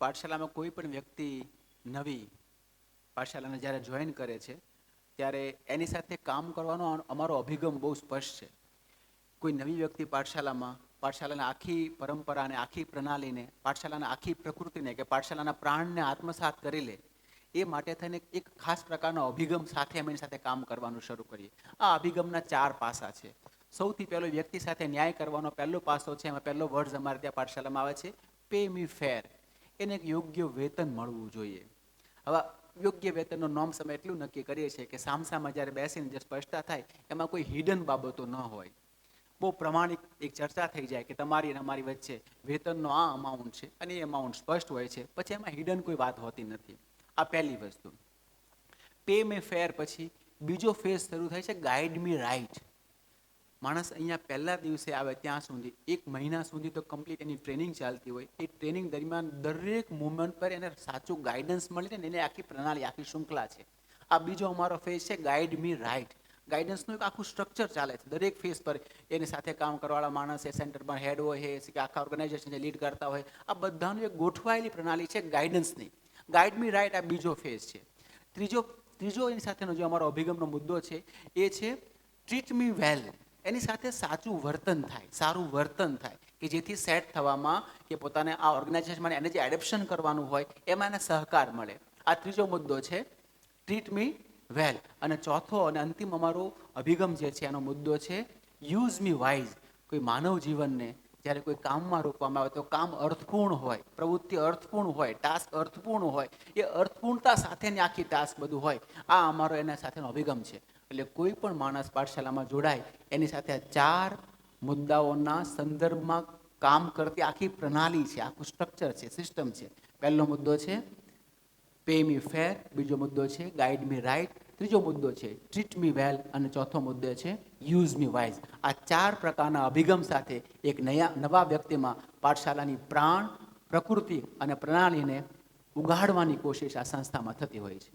પાઠશાલામાં કોઈ પણ વ્યક્તિ નવી પાઠશાલાને જ્યારે જોઈન કરે છે ત્યારે એની સાથે કામ કરવાનો અમારો અભિગમ બહુ સ્પષ્ટ છે. કોઈ નવી વ્યક્તિ પાઠશાલાના આખી પરંપરાને, આખી પ્રણાલીને, પાઠશાલાના આખી પ્રકૃતિને કે પાઠશાલાના પ્રાણને આત્મસાત કરી લે એ માટે થઈને એક ખાસ પ્રકારનો અભિગમ સાથે અમે એની સાથે કામ કરવાનું શરૂ કરીએ. આ અભિગમના 4 પાસા છે. સૌથી પહેલો વ્યક્તિ સાથે ન્યાય કરવાનો પહેલો પાસો છે. એમાં પહેલો વર્ડ અમારે ત્યાં પાઠશાલામાં આવે છે પે મી ફેર. એને એક યોગ્ય વેતન મળવું જોઈએ. હવે યોગ્ય વેતનનો નોર્મ્સ અમે એટલું નક્કી કરીએ છીએ કે સામસામાં જ્યારે બેસીને જે સ્પષ્ટતા થાય એમાં કોઈ હિડન બાબતો ન હોય. બહુ પ્રમાણિક એક ચર્ચા થઈ જાય કે તમારી અને અમારી વચ્ચે વેતનનો આ અમાઉન્ટ છે અને એ અમાઉન્ટ સ્પષ્ટ હોય છે. પછી એમાં હિડન કોઈ વાત હોતી નથી. આ પહેલી વસ્તુ. પે મે ફેર પછી બીજો ફેઝ શરૂ થાય છે ગાઈડ મી રાઈટ. માણસ અહીંયા પહેલા દિવસે આવે ત્યાં સુધી 1 મહિના સુધી તો કમ્પ્લીટ એની ટ્રેનિંગ ચાલતી હોય. એ ટ્રેનિંગ દરમિયાન દરેક મુમેન્ટ પર એને સાચું ગાઈડન્સ મળી ને એને આખી પ્રણાલી, આખી શૃંખલા છે. આ બીજો અમારો ફેઝ છે ગાઈડ મી રાઈટ. ગાઈડન્સનું એક આખું સ્ટ્રક્ચર ચાલે છે. દરેક ફેઝ પર એની સાથે કામ કરવાવાળા માણસ, એ સેન્ટરમાં હેડ હોય કે આખા ઓર્ગેનાઇઝેશન લીડ કરતા હોય, આ બધાનું એક ગોઠવાયેલી પ્રણાલી છે ગાઈડન્સની. ગાઈડ મી રાઈટ આ બીજો ફેઝ છે. ત્રીજો એની સાથેનો જે અમારો અભિગમનો મુદ્દો છે એ છે ટ્રીટ મી વેલ. એની સાથે સાચું વર્તન થાય, સારું વર્તન થાય કે જેથી સેટ થવામાં કે પોતાને આ ઓર્ગેનાઇઝેશનમાં એને જે એડેપ્શન કરવાનું હોય એમાં એને સહકાર મળે. આ ત્રીજો મુદ્દો છે ટ્રીટ મી વેલ. અને ચોથો અને અંતિમ અમારો અભિગમ જે છે એનો મુદ્દો છે યુઝ મી વાઇઝ. કોઈ માનવ જીવનને જ્યારે કોઈ કામમાં રોકવામાં આવે તો કામ અર્થપૂર્ણ હોય, પ્રવૃત્તિ અર્થપૂર્ણ હોય, ટાસ્ક અર્થપૂર્ણ હોય, એ અર્થપૂર્ણતા સાથેની આખી ટાસ્ક બધું હોય. આ અમારો એના સાથેનો અભિગમ છે. એટલે કોઈ પણ માણસ પાઠશાલામાં જોડાય એની સાથે આ 4 મુદ્દાઓના સંદર્ભમાં કામ કરતી આખી પ્રણાલી છે, આખું સ્ટ્રક્ચર છે, સિસ્ટમ છે. પહેલો મુદ્દો છે પે મી ફેર, બીજો મુદ્દો છે ગાઈડ મી રાઈટ, ત્રીજો મુદ્દો છે ટ્રીટ મી વેલ અને ચોથો મુદ્દો છે યુઝ મી વાઇઝ. આ 4 પ્રકારના અભિગમ સાથે એક નવા વ્યક્તિમાં પાઠશાલાની પ્રાણ, પ્રકૃતિ અને પ્રણાલીને ઉગાડવાની કોશિશ આ સંસ્થામાં થતી હોય છે.